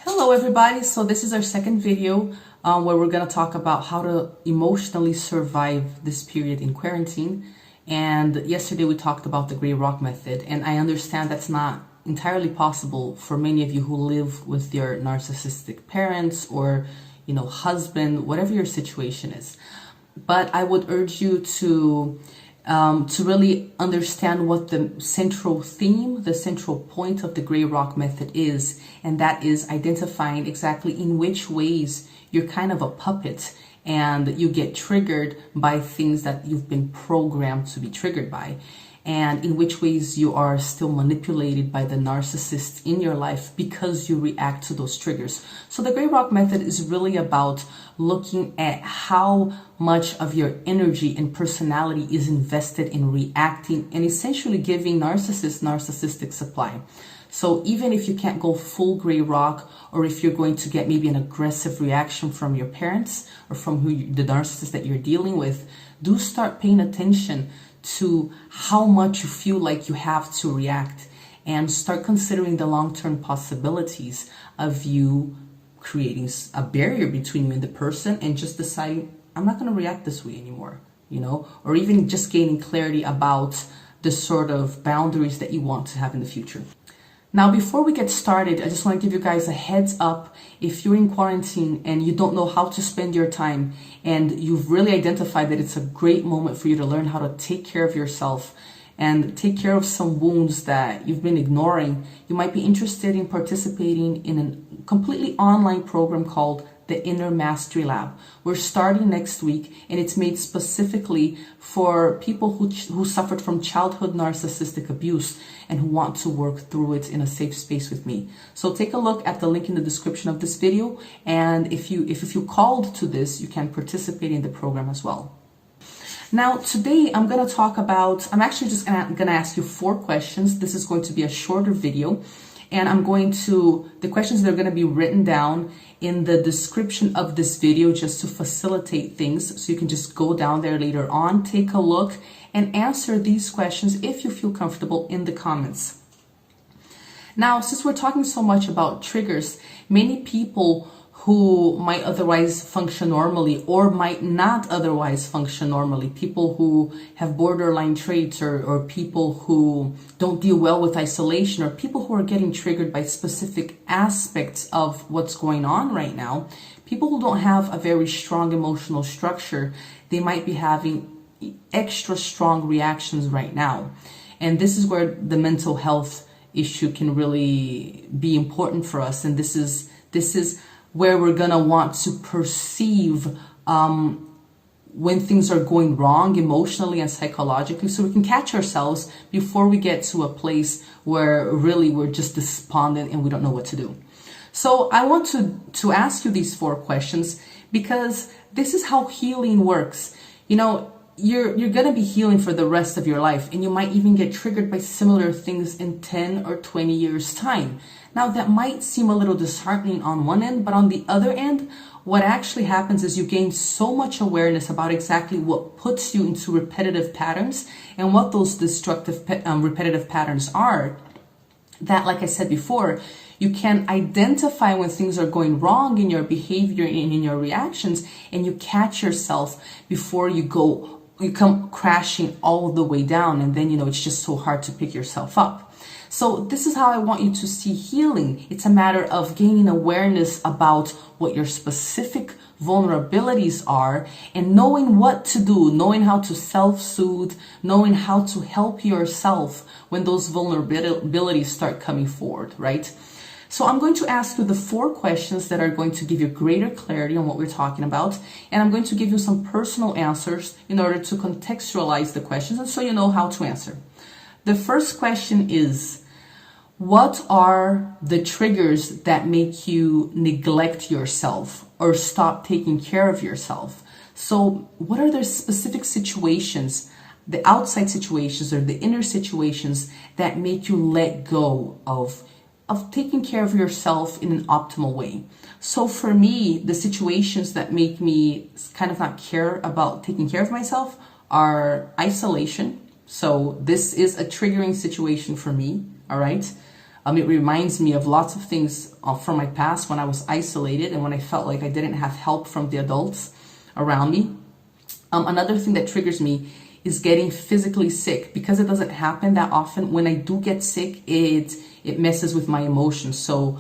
Hello everybody, so this is our second video where we're going to talk about how to emotionally survive this period in quarantine. And yesterday we talked about the gray rock method, and I understand that's not entirely possible for many of you who live with your narcissistic parents or husband, whatever your situation is. But I would urge you to really understand what the central theme, the central point of the gray rock method is, and that is identifying exactly in which ways you're kind of a puppet and you get triggered by things that you've been programmed to be triggered by, and in which ways you are still manipulated by the narcissist in your life because you react to those triggers. So the gray rock method is really about looking at how much of your energy and personality is invested in reacting and essentially giving narcissistic supply. So even if you can't go full gray rock, or if you're going to get maybe an aggressive reaction from your parents or from the narcissist that you're dealing with, do start paying attention to how much you feel like you have to react, and start considering the long-term possibilities of you creating a barrier between you and the person and just deciding, I'm not going to react this way anymore, or even just gaining clarity about the sort of boundaries that you want to have in the future. Now, before we get started, I just want to give you guys a heads up. If you're in quarantine and you don't know how to spend your time, and you've really identified that it's a great moment for you to learn how to take care of yourself and take care of some wounds that you've been ignoring, you might be interested in participating in a completely online program called the Inner Mastery Lab. We're starting next week, and it's made specifically for people who suffered from childhood narcissistic abuse and who want to work through it in a safe space with me. So take a look at the link in the description of this video, and if you feel called to this, you can participate in the program as well. Now, today I'm going to talk about, I'm actually just going to ask you 4 questions. This is going to be a shorter video, and the questions that are going to be written down in the description of this video just to facilitate things. So you can just go down there later on, take a look, and answer these questions if you feel comfortable in the comments. Now, since we're talking so much about triggers, many people who might otherwise function normally or might not otherwise function normally, people who have borderline traits, or people who don't deal well with isolation, or people who are getting triggered by specific aspects of what's going on right now, people who don't have a very strong emotional structure, they might be having extra strong reactions right now. And this is where the mental health issue can really be important for us. And this is where we're gonna want to perceive when things are going wrong emotionally and psychologically, so we can catch ourselves before we get to a place where really we're just despondent and we don't know what to do. So I want to ask you these 4 questions, because this is how healing works. You're going to be healing for the rest of your life, and you might even get triggered by similar things in 10 or 20 years time. Now, that might seem a little disheartening on one end, but on the other end, what actually happens is you gain so much awareness about exactly what puts you into repetitive patterns and what those destructive repetitive patterns are, that, like I said before, you can identify when things are going wrong in your behavior and in your reactions, and you catch yourself before you come crashing all the way down, and then it's just so hard to pick yourself up. So this is how I want you to see healing. It's a matter of gaining awareness about what your specific vulnerabilities are, and knowing what to do, knowing how to self-soothe, knowing how to help yourself when those vulnerabilities start coming forward, right? So I'm going to ask you the 4 questions that are going to give you greater clarity on what we're talking about. And I'm going to give you some personal answers in order to contextualize the questions and so you know how to answer. The first question is, what are the triggers that make you neglect yourself or stop taking care of yourself? So what are the specific situations, the outside situations or the inner situations, that make you let go of taking care of yourself in an optimal way? So for me, the situations that make me kind of not care about taking care of myself are isolation. So this is a triggering situation for me, all right? It reminds me of lots of things from my past when I was isolated and when I felt like I didn't have help from the adults around me. Another thing that triggers me is getting physically sick. Because it doesn't happen that often, when I do get sick, it messes with my emotions. So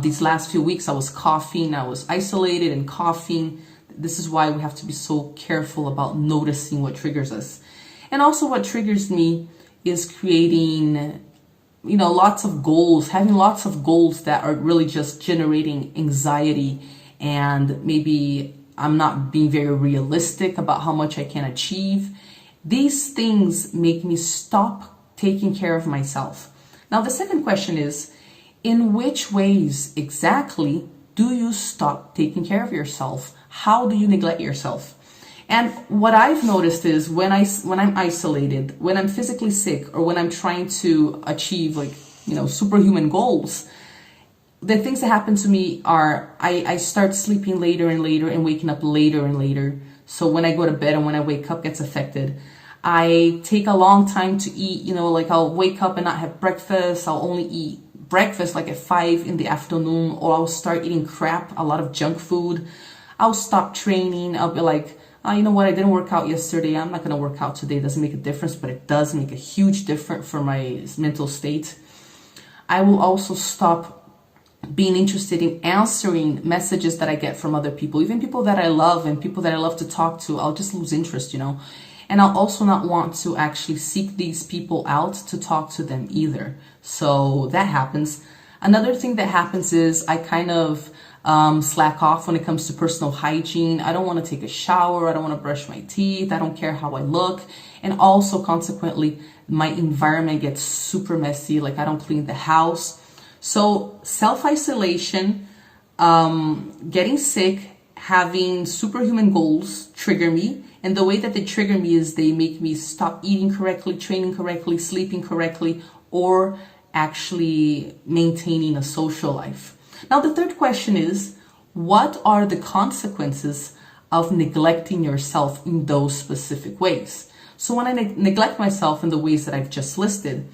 these last few weeks I was coughing, I was isolated and coughing. This is why we have to be so careful about noticing what triggers us. And also what triggers me is creating, lots of goals, having lots of goals that are really just generating anxiety, and maybe I'm not being very realistic about how much I can achieve. These things make me stop taking care of myself. Now, the second question is, in which ways exactly do you stop taking care of yourself? How do you neglect yourself? And what I've noticed is when I'm isolated, when I'm physically sick, or when I'm trying to achieve superhuman goals, the things that happen to me are I start sleeping later and later and waking up later and later. So when I go to bed and when I wake up gets affected. I take a long time to eat, I'll wake up and not have breakfast. I'll only eat breakfast like at 5 in the afternoon, or I'll start eating crap, a lot of junk food. I'll stop training. I'll be like, you know what, I didn't work out yesterday, I'm not going to work out today. It doesn't make a difference, but it does make a huge difference for my mental state. I will also stop being interested in answering messages that I get from other people, even people that I love and people that I love to talk to. I'll just lose interest, And I'll also not want to actually seek these people out to talk to them either. So that happens. Another thing that happens is I kind of slack off when it comes to personal hygiene. I don't want to take a shower. I don't want to brush my teeth. I don't care how I look. And also, consequently, my environment gets super messy. Like, I don't clean the house. So self-isolation, getting sick, having superhuman goals trigger me. And the way that they trigger me is they make me stop eating correctly, training correctly, sleeping correctly, or actually maintaining a social life. Now, the third question is, what are the consequences of neglecting yourself in those specific ways? So when I neglect myself in the ways that I've just listed,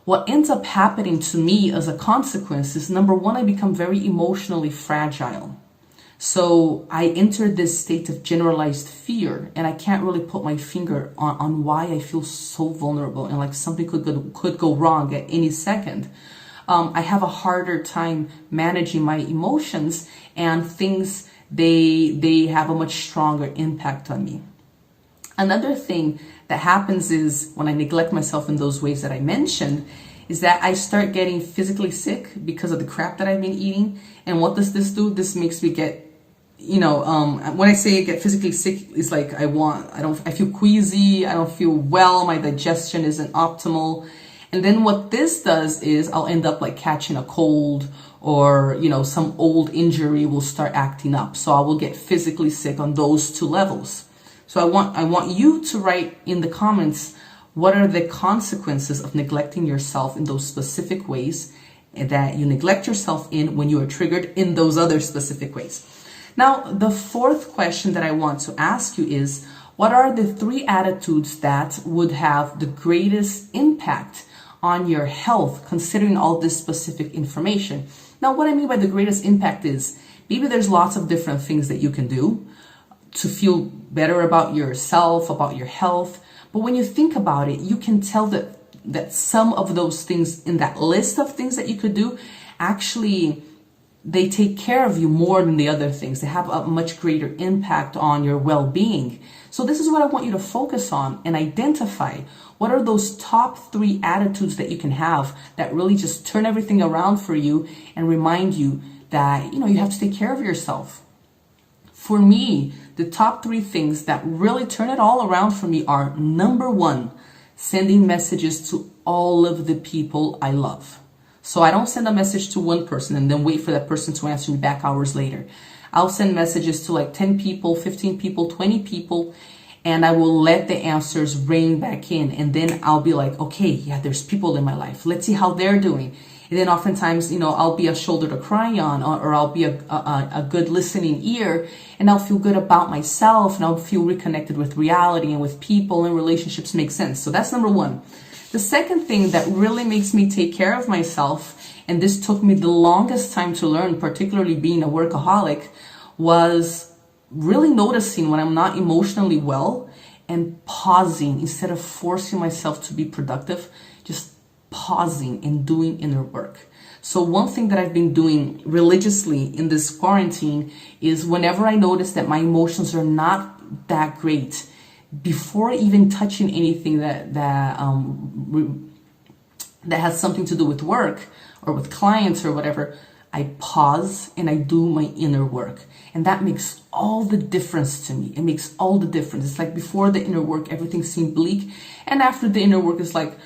what ends up happening to me as a consequence is, number one, I become very emotionally fragile. So I enter this state of generalized fear, and I can't really put my finger on why I feel so vulnerable and like something could go wrong at any second. I have a harder time managing my emotions, and things, they have a much stronger impact on me. Another thing that happens is when I neglect myself in those ways that I mentioned, is that I start getting physically sick because of the crap that I've been eating. And what does this do? This makes me get, when I say get physically sick, it's like I feel queasy, I don't feel well, my digestion isn't optimal. And then what this does is I'll end up like catching a cold, or, some old injury will start acting up. So I will get physically sick on those two levels. So I want you to write in the comments, what are the consequences of neglecting yourself in those specific ways that you neglect yourself in when you are triggered in those other specific ways. Now, the fourth question that I want to ask you is, what are the 3 attitudes that would have the greatest impact on your health, considering all this specific information? Now, what I mean by the greatest impact is, maybe there's lots of different things that you can do to feel better about yourself, about your health. But when you think about it, you can tell that some of those things in that list of things that you could do, actually, they take care of you more than the other things. They have a much greater impact on your well-being. So this is what I want you to focus on and identify. What are those top 3 attitudes that you can have that really just turn everything around for you and remind you that, you have to take care of yourself? For me, the top 3 things that really turn it all around for me are, number 1, sending messages to all of the people I love. So I don't send a message to one person and then wait for that person to answer me back hours later. I'll send messages to like 10 people, 15 people, 20 people, and I will let the answers rain back in. And then I'll be like, okay, yeah, there's people in my life. Let's see how they're doing. And then oftentimes, I'll be a shoulder to cry on, or I'll be a good listening ear, and I'll feel good about myself, and I'll feel reconnected with reality and with people, and relationships make sense. So that's number 1. The second thing that really makes me take care of myself, and this took me the longest time to learn, particularly being a workaholic, was really noticing when I'm not emotionally well and pausing instead of forcing myself to be productive, just pausing and doing inner work. So one thing that I've been doing religiously in this quarantine is whenever I notice that my emotions are not that great, before even touching anything that has something to do with work or with clients or whatever, I pause and I do my inner work. And that makes all the difference to me. It makes all the difference. It's like before the inner work, everything seemed bleak. And after the inner work, it's like,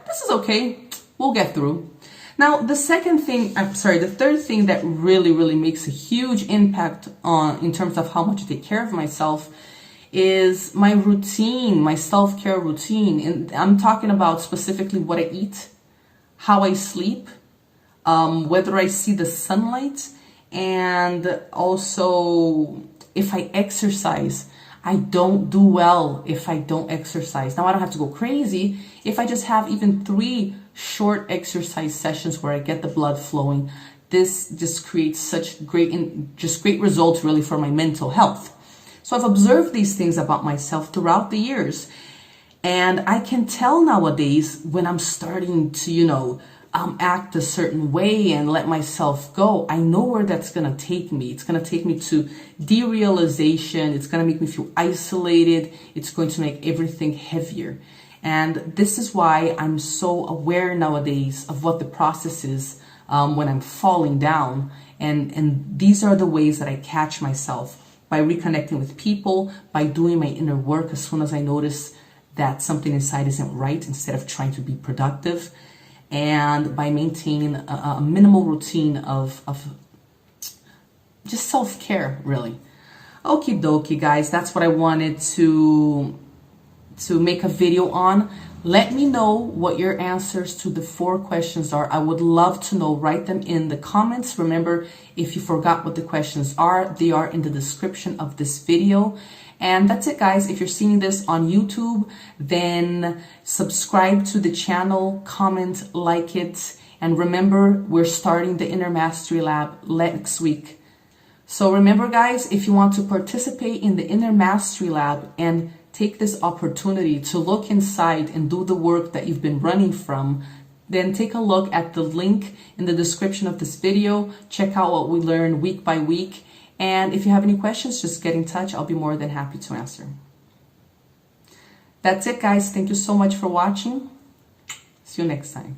this is okay. We'll get through. Now, the third thing that really makes a huge impact in terms of how much I take care of myself is my routine, my self-care routine. And I'm talking about specifically what I eat, how I sleep, whether I see the sunlight, and also if I exercise. I don't do well if I don't exercise. Now, I don't have to go crazy. If I just have even 3 short exercise sessions where I get the blood flowing, this just creates such great results really for my mental health. So I've observed these things about myself throughout the years, and I can tell nowadays when I'm starting to, act a certain way and let myself go. I know where that's going to take me. It's going to take me to derealization. It's going to make me feel isolated. It's going to make everything heavier. And this is why I'm so aware nowadays of what the process is when I'm falling down. And these are the ways that I catch myself, by reconnecting with people, by doing my inner work as soon as I notice that something inside isn't right, instead of trying to be productive, and by maintaining a minimal routine of just self-care, really. Okie dokie, guys, that's what I wanted to make a video on. Let me know what your answers to the 4 questions are. I would love to know. Write them in the comments. Remember, if you forgot what the questions are, they are in the description of this video. And that's it, guys. If you're seeing this on YouTube, then subscribe to the channel, comment, like it. And remember, we're starting the Inner Mastery Lab next week. So remember, guys, if you want to participate in the Inner Mastery Lab and take this opportunity to look inside and do the work that you've been running from, then take a look at the link in the description of this video. Check out what we learn week by week. And if you have any questions, just get in touch. I'll be more than happy to answer. That's it, guys. Thank you so much for watching. See you next time.